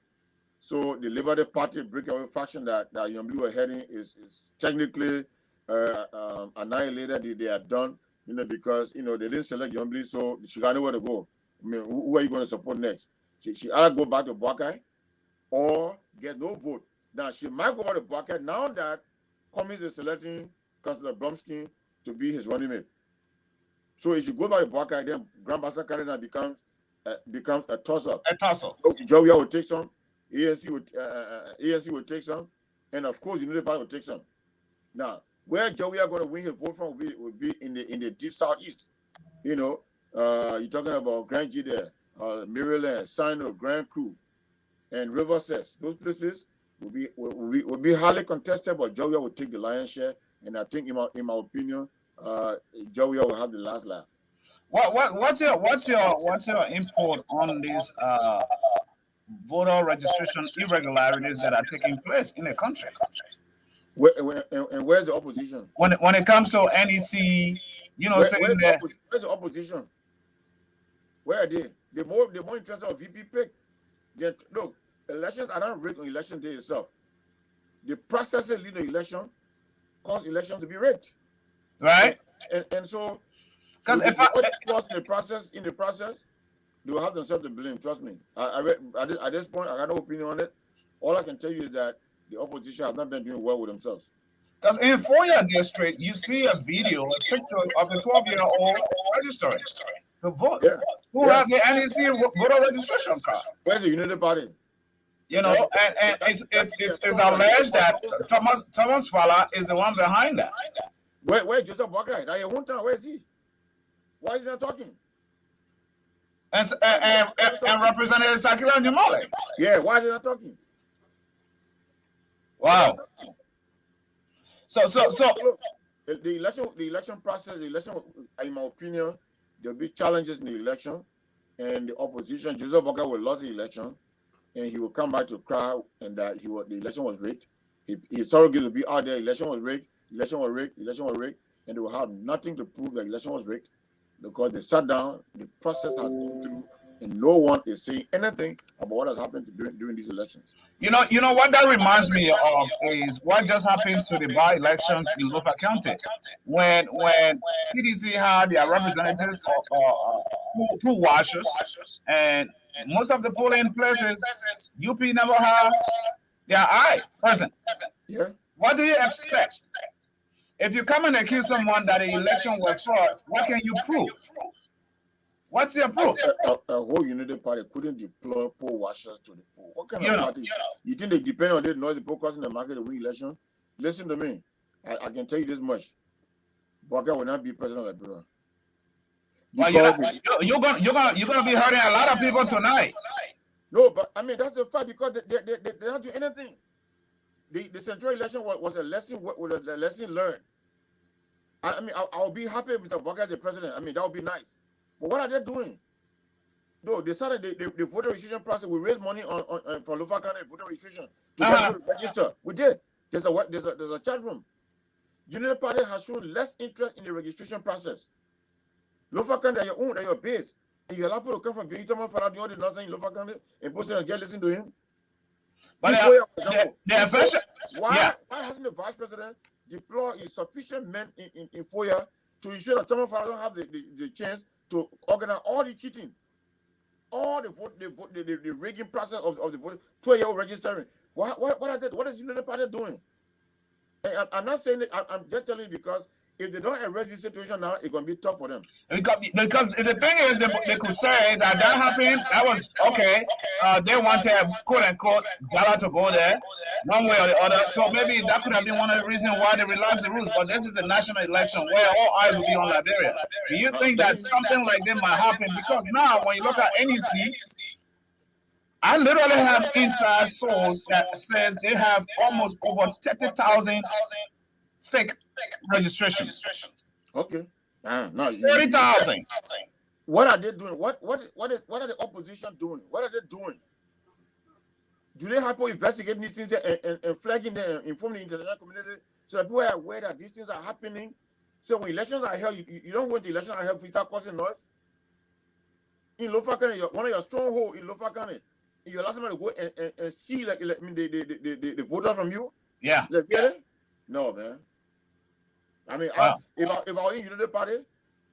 So the Liberty Party breakaway faction that Young Blue are heading is technically annihilated. They are done, because they didn't select Young Blue, so she got nowhere to go. I mean, who are you going to support next? She either go back to Bwakai or get no vote. Now she might go back to Bwakai now that Cummings is selecting Councillor Bromsky to be his running mate. So if you go by Bwakai, then Grand Bassa Canada becomes a toss-up. A toss-up. Joey will take some, ANC will take some, and of course, the Party will take some. Now, where Joey are going to win his vote from will be in the deep southeast. You're talking about Grand G there, Maryland, Sino, Grand Crew, and River Cess. Those places will be highly contested, but Joey will take the lion's share. And I think, in my opinion, Joey will have the last laugh. What's your input on these voter registration irregularities that are taking place in the country? And where's the opposition? When it comes to NEC, where's the opposition? Where are they? They're more interested in VP pick. Look, elections are not rigged on election day itself. The processes lead the election cause election to be rigged. Right. And so, because if lost in the process, they will have themselves to blame. Trust me. At this point, I got no opinion on it. All I can tell you is that the opposition has not been doing well with themselves. Because in 4 year district, you see a video, a picture of a 12-year-old registering to vote. Yeah. Who has the NEC voter registration card? Where's the Unity Party? And it's alleged that Thomas Fala is the one behind that. Where Joseph Bwakai? Where is he? Why is he not talking? And Representative Sakila Njimale. Yeah, why is he not talking? Wow. So look, the election process, in my opinion, there'll be challenges in the election, and the opposition, Joseph Bwakai will lose the election, and he will come back to cry and that the election was rigged. His surrogates will be out there, election was rigged, election was rigged, election was rigged, and they will have nothing to prove the election was rigged because they sat down, the process has gone through, and no one is saying anything about what has happened during these elections. You know what that reminds me of is what just happened to the by-elections in Lofa County when PDC had their representatives pool washers, and most of the polling places, UP never had their eye present. Yeah. What do you expect? If you come and accuse someone that the election was fraud, what can you prove? What's your proof? A whole unity party couldn't deploy poll washers to the poll. What kind of party? You think they depend on this noise, the poll cost in the market to win election? Listen to me. I can tell you this much. Baka will not be president of Liberia. Well, you're gonna be hurting a lot of people tonight. No, but I mean that's a fact because they don't do anything. The central election was a lesson learned. I mean I'll be happy if Mr. Baka is the president. I mean that would be nice. But what are they doing? No, they started the voter registration process. We raised money on for Lofa County voter registration to register. We did. There's a chat room. Unity Party has shown less interest in the registration process. Lofa County are your own, they're your base. And you allow people to come from Benitama for all the nonsense in Lofa County and post it and get listen to him. But why hasn't the vice president deployed sufficient men in FOIA to ensure that Thomas Farah don't have the chance to organize all the cheating, all the rigging process of the vote, 12-year-old registering? What are they? What is Unity Party doing? And I'm not saying that. I'm just telling you because if they don't arrest this situation now, it's going to be tough for them. Because the thing is, they could say that happened. That was okay. They wanted, quote unquote, Gala to go there, one way or the other. So maybe that could have been one of the reasons why they relaxed the rules. But this is a national election where all eyes will be on Liberia. Do you think that something like that might happen? Because now, when you look at NEC, I literally have inside source that says they have almost over 30,000 fake registration. Okay. No, 30,000. What are they doing? What are the opposition doing? What are they doing? Do they have to investigate these things and flagging them and informing the international community so that people are aware that these things are happening? So when elections are held, you don't want the elections are held without causing noise. In Lofa County, one of your strongholds in Lofa County, you allow somebody to go and see the voters from you? Yeah. No, man. I mean, wow. if I were in Unity Party,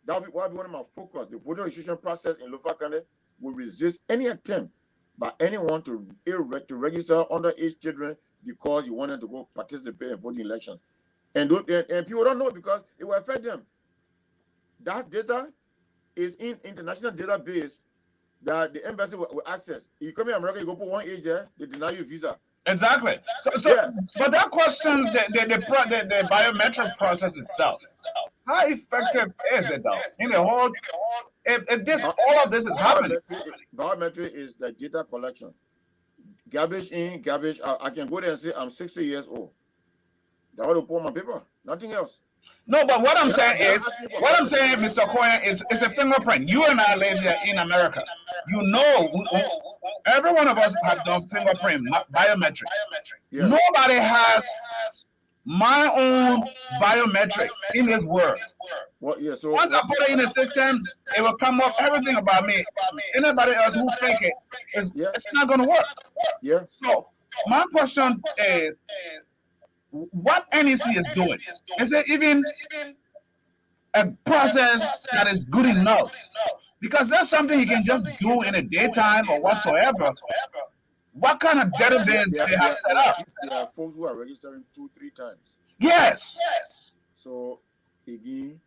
that would be one of my focus. The voter registration process in Lofa County will resist any attempt by anyone to register underage children because you wanted to go participate in voting elections. And people don't know because it will affect them. That data is in international database that the embassy will access. If you come in America, you go put one age there, they deny you a visa. Exactly. But that questions the biometric process itself. How effective is it though? In the whole, if this all of this is happening, biometric is the data collection. Garbage in, garbage out. I can go there and say I'm 60 years old. They want to pull my paper. Nothing else. No, but what I'm saying, Mr. Cohen, is a fingerprint. You and I live here in America. You know, every one of us have done fingerprint biometric. Yeah. Nobody has my own biometric in this world. Well, yeah, so once I put it in the system, it will come up everything about me. Anybody else who fake it, it's not going to work. Yeah. So my question is, what NEC is doing, is it even a process that is good enough? Because that's something he can just do in the daytime or whatsoever. What kind of database do they have set up? There are folks who are registering 2-3 times. Yes. So again,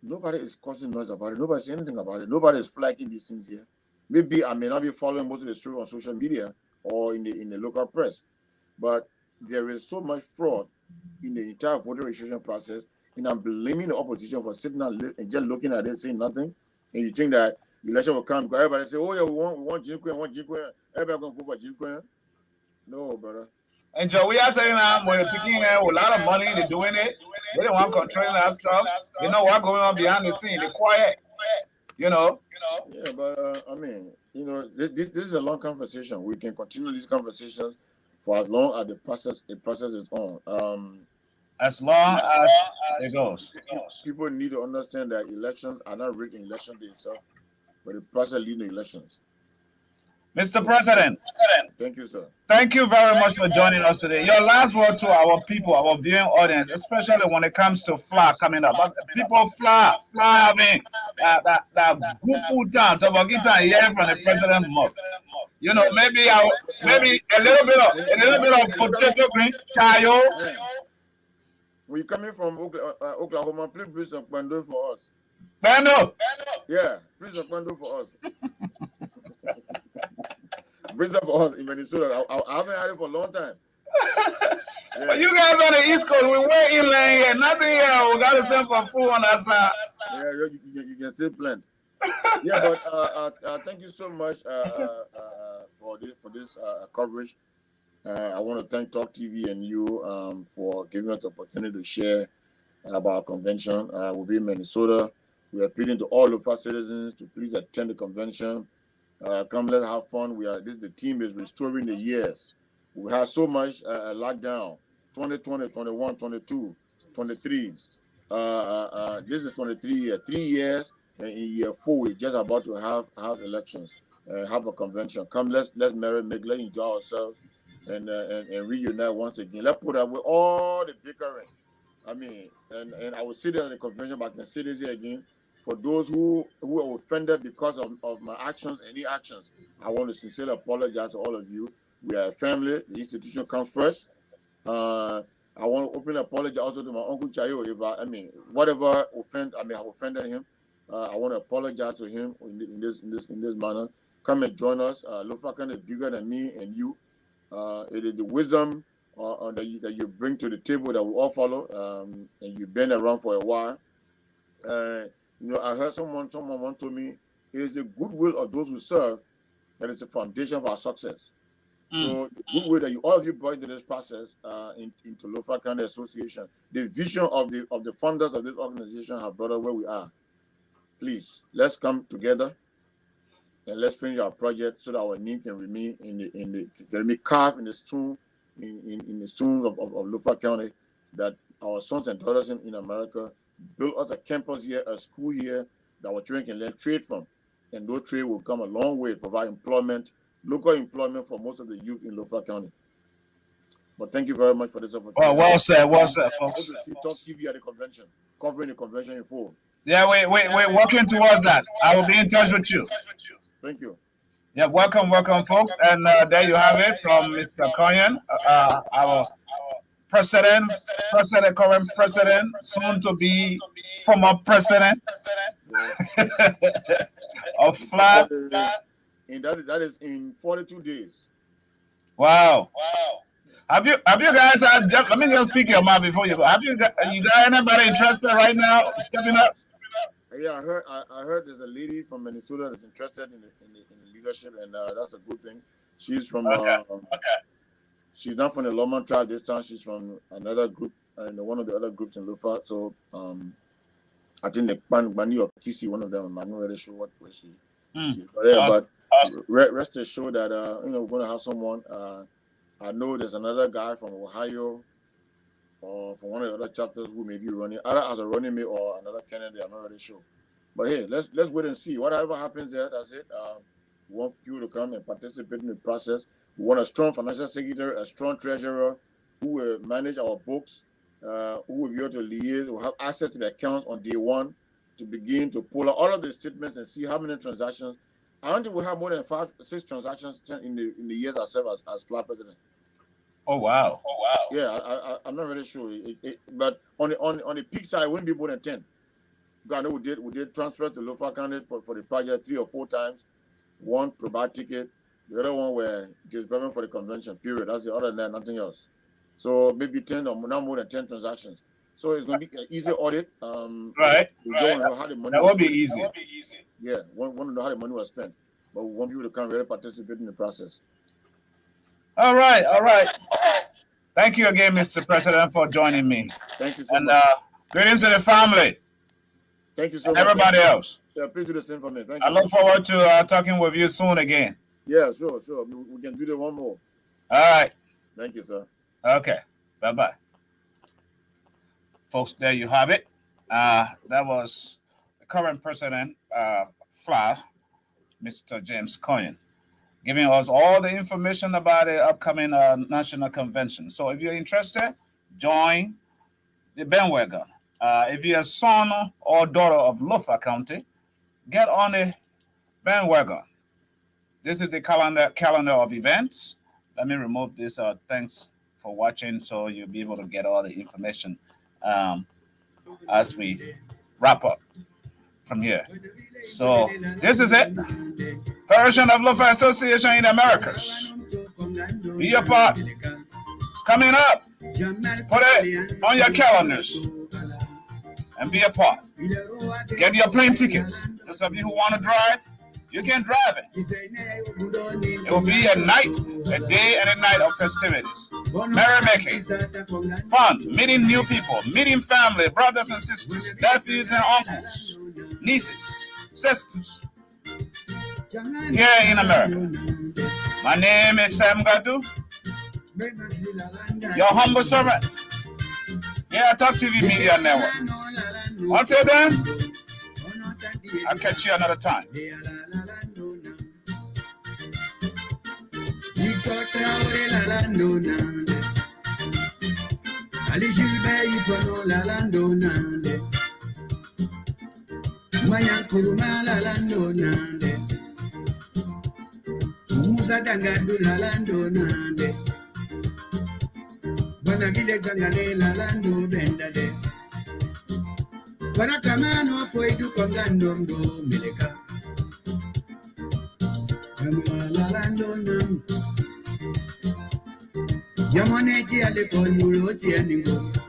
nobody is causing noise about it. Nobody saying anything about it. Nobody is flagging these things here. Maybe I may not be following most of the story on social media or in the local press, but there is so much fraud in the entire voter registration process, and I'm blaming the opposition for sitting and just looking at it, saying nothing. And you think that the election will come because everybody say, "Oh yeah, we want Jim Quinn, everybody going to vote for Jim Quinn." No, brother. And Joe, we are saying now when you're picking a lot of money, they're doing it. They don't want controlling that stuff. You know what's going on behind the scene? They're quiet. Yeah, but I mean, this is a long conversation. We can continue these conversations for as long as the process is on. as long as it goes. People need to understand that elections are not rigged in election day itself, but the process leading to elections. Mr. President, Thank you, sir. thank you very much for joining us today. Your last word to our people, our viewing audience, especially when it comes to FLAA coming up. But people, FLAA, I mean, that good food time, Tabagita, hear from the president mouth. Maybe a little bit of potato green, chayo. When you're coming from Oklahoma, please bring some kwando for us. Bando. Yeah, bring some kwando for us. Bring some for us in Minnesota. I haven't had it for a long time. Yeah. You guys on the East Coast, we went inland here. Nothing here. We got to send for food on that side. Yeah, you can still plant. Yeah, but thank you so much for this coverage. I want to thank Talk TV and you for giving us the opportunity to share about our convention. We'll be in Minnesota. We are appealing to all of our citizens to please attend the convention. Come, let's have fun. The team is restoring the years. We had so much lockdown. 2020, 21, 22, 23. This is 23 years. 3 years, and in year 4, we're just about to have elections, have a convention. Come, let's marry, let's enjoy ourselves, and reunite once again. Let's put away all the bickering. I mean, and I will sit there at the convention, but I can say this here again. For those who are offended because of my actions, any actions, I want to sincerely apologize to all of you. We are a family. The institution comes first. I want to openly apologize also to my uncle Chayo. If whatever offense I may have offended him, I want to apologize to him in this manner. Come and join us. Lofa is bigger than me and you. It is the wisdom that you bring to the table that we all follow, and you've been around for a while. I heard someone once told me it is the goodwill of those who serve that is the foundation of our success. So the goodwill that all of you brought into this process into Lofa County Association, the vision of the founders of this organization have brought us where we are. Please, let's come together and let's finish our project so that our name can remain can be carved in the stone in the stones of Lofa County, that our sons and daughters in America build us a campus here, a school here that our children can learn trade from, and those trade will come a long way to provide employment, local employment for most of the youth in Lofa County. But thank you very much for this opportunity. Oh, well said, folks. To see Talk TV at the convention, covering the convention in full. Yeah, we're working towards that. I will be in touch with you. Thank you. Yeah, welcome, folks. And there you have it from Mr. Konyan, our president, current president, soon to be former president of FLAA. And that is in 42 days. Wow. Have you guys had? Let me just pick your mind before you go. Have you got anybody interested right now stepping up? Yeah, I heard there's a lady from Minnesota that's interested in the leadership, and that's a good thing. She's from she's not from the Loma tribe this time. She's from another group, one of the other groups in Lofa. So I think the Bani or Kisi, one of them. I'm not really sure what she. But rest assured that we're going to have someone. I know there's another guy from Ohio or from one of the other chapters who may be running, either as a running mate or another candidate. I'm not really sure. But hey, let's wait and see. Whatever happens there, that's it. We want people to come and participate in the process. We want a strong financial secretary, a strong treasurer who will manage our books, who will be able to liaise, who will have access to the accounts on day one to begin to pull out all of the statements and see how many transactions. I don't think we have more than 5-6 transactions in the years I served as FLAA president. Oh wow! Yeah, I'm not really sure. But on the peak side, it wouldn't be more than 10. Because I know we did transfer to Lofa County for the project 3 or 4 times. One to buy ticket, the other one were just payment for the convention. Period. That's the other than that, nothing else. So maybe 10 or not more than 10 transactions. So it's going to be an easy audit. Right. We don't know how the money. That will be easy. Yeah, we want to know how the money was spent, but we want people to come really participate in the process. All right. Thank you again, Mr. President, for joining me. Thank you so much. And greetings to the family. Thank you so much. Everybody else. Yeah, please do the same for me. Thank I you. look forward to talking with you soon again. Yeah, sure. We can do the one more. All right. Thank you, sir. Okay. Bye-bye. Folks, there you have it. That was the current president, FLAA, Mr. James Coyne, giving us all the information about the upcoming national convention. So if you're interested, join the bandwagon. If you're a son or daughter of Lofa County, get on the bandwagon. This is the calendar of events. Let me remove this. Thanks for watching, so you'll be able to get all the information as we wrap up from here. So this is it. Version of Lofa Association in the Americas. Be a part. It's coming up. Put it on your calendars and be a part. Get your plane tickets. Those of you who want to drive, you can drive it. It will be a night, a day, and a night of festivities. Merrymaking, fun, meeting new people, meeting family, brothers and sisters, nephews and uncles, nieces, sisters, here in America. My name is Sam Gadu, your humble servant. Yeah, Talk TV Media Network. Until then, I'll catch you another time. Wanakamano foidu kongando ndo mileka. Lalando nam. Yamone ti ale konmulo ti aningo.